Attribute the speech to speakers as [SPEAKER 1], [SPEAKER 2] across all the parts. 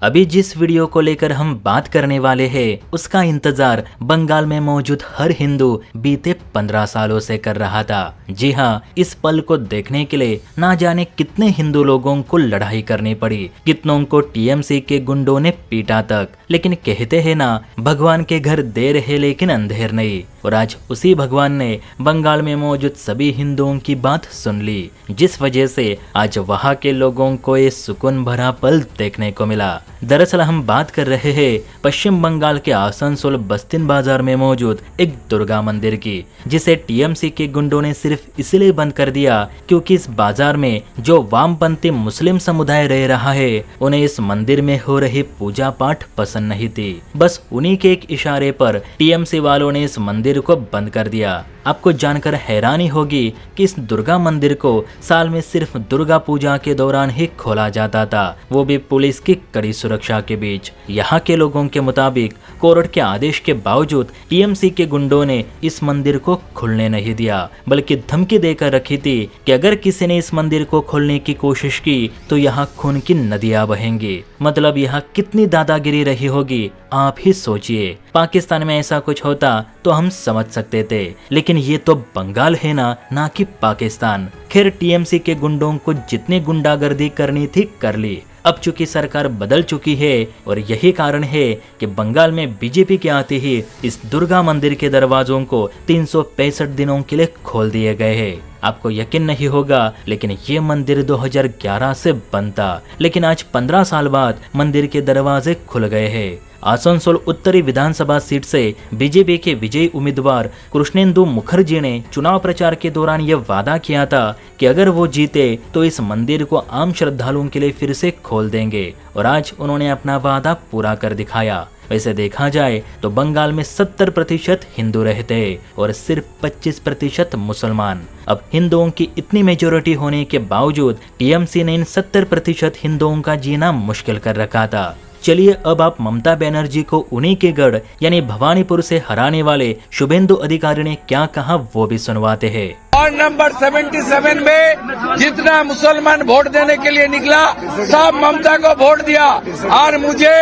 [SPEAKER 1] अभी जिस वीडियो को लेकर हम बात करने वाले हैं उसका इंतजार बंगाल में मौजूद हर हिंदू बीते 15 सालों से कर रहा था। जी हाँ, इस पल को देखने के लिए ना जाने कितने हिंदू लोगों को लड़ाई करनी पड़ी, कितनों को टीएमसी के गुंडों ने पीटा तक। लेकिन कहते हैं ना, भगवान के घर देर है लेकिन अंधेर नहीं। और आज उसी भगवान ने बंगाल में मौजूद सभी हिंदुओं की बात सुन ली, जिस वजह से आज वहां के लोगों को ये सुकून भरा पल देखने को मिला। दरअसल हम बात कर रहे हैं पश्चिम बंगाल के आसनसोल बस्तिन बाजार में मौजूद एक दुर्गा मंदिर की, जिसे टीएमसी के गुंडों ने सिर्फ इसलिए बंद कर दिया क्योंकि इस बाजार में जो वामपंथी मुस्लिम समुदाय रह रहा है उन्हें इस मंदिर में हो रही पूजा पाठ पसंद नहीं थी। बस उन्हीं के एक इशारे पर टीएमसी वालों ने इस मंदिर को बंद कर दिया। आपको जानकर हैरानी होगी कि इस दुर्गा मंदिर को साल में सिर्फ दुर्गा पूजा के दौरान ही खोला जाता था, वो भी पुलिस की कड़ी सुरक्षा के बीच। यहाँ के लोगों के मुताबिक कोर्ट के आदेश के बावजूद टीएमसी के गुंडों ने इस मंदिर को खोलने नहीं दिया, बल्कि धमकी देकर रखी थी कि अगर किसी ने इस मंदिर को खोलने की कोशिश की तो यहाँ खून की नदियां बहेंगी। मतलब यहाँ कितनी दादागिरी रही होगी आप ही सोचिए। पाकिस्तान में ऐसा कुछ होता तो हम समझ सकते थे, लेकिन ये तो बंगाल है ना कि पाकिस्तान। खैर, टीएमसी के गुंडों को जितनी गुंडागर्दी करनी थी कर ली। अब चूंकि सरकार बदल चुकी है और यही कारण है कि बंगाल में बीजेपी के आते ही इस दुर्गा मंदिर के दरवाजों को 365 दिनों के लिए खोल दिए गए हैं। आपको यकीन नहीं होगा, लेकिन ये मंदिर 2011 से बंद था, लेकिन आज 15 साल बाद मंदिर के दरवाजे खुल गए हैं। आसनसोल उत्तरी विधानसभा सीट से बीजेपी के विजयी उम्मीदवार कृष्णेंदु मुखर्जी ने चुनाव प्रचार के दौरान यह वादा किया था कि अगर वो जीते तो इस मंदिर को आम श्रद्धालुओं के लिए फिर से खोल देंगे, और आज उन्होंने अपना वादा पूरा कर दिखाया। वैसे देखा जाए तो बंगाल में 70% हिंदू रहते हैं और सिर्फ 25% मुसलमान। अब हिंदुओं की इतनी मेजोरिटी होने के बावजूद टीएमसी ने इन 70% हिंदुओं का जीना मुश्किल कर रखा था। चलिए अब आप ममता बनर्जी को उन्हीं के गढ़ यानी भवानीपुर से हराने वाले शुभेंदु अधिकारी ने क्या कहा वो भी सुनवाते हैं।
[SPEAKER 2] और नंबर 77 में जितना मुसलमान वोट देने के लिए निकला सब ममता को वोट दिया, और मुझे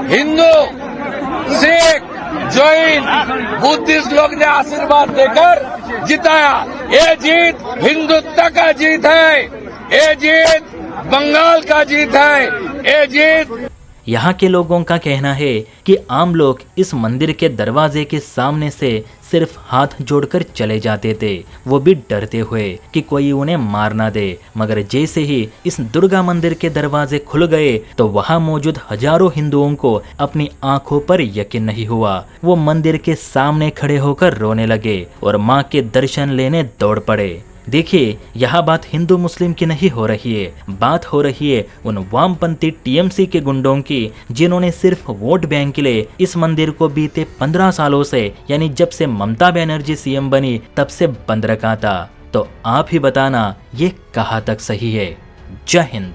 [SPEAKER 2] हिंदू, सिख, जैन, बुद्धिस्ट लोग ने आशीर्वाद देकर जिताया। ये जीत हिंदुत्व का जीत है, ये जीत बंगाल का जीत है, ये जीत।
[SPEAKER 1] यहाँ के लोगों का कहना है कि आम लोग इस मंदिर के दरवाजे के सामने से सिर्फ हाथ जोड़कर चले जाते थे, वो भी डरते हुए कि कोई उन्हें मार ना दे। मगर जैसे ही इस दुर्गा मंदिर के दरवाजे खुल गए तो वहाँ मौजूद हजारों हिंदुओं को अपनी आंखों पर यकीन नहीं हुआ। वो मंदिर के सामने खड़े होकर रोने लगे और माँ के दर्शन लेने दौड़ पड़े। देखिए, यह बात हिंदू मुस्लिम की नहीं हो रही है, बात हो रही है उन वामपंथी टीएमसी के गुंडों की, जिन्होंने सिर्फ वोट बैंक के लिए इस मंदिर को बीते 15 सालों से यानी जब से ममता बनर्जी सीएम बनी तब से बंद रखा था। तो आप ही बताना ये कहाँ तक सही है। जय हिंद।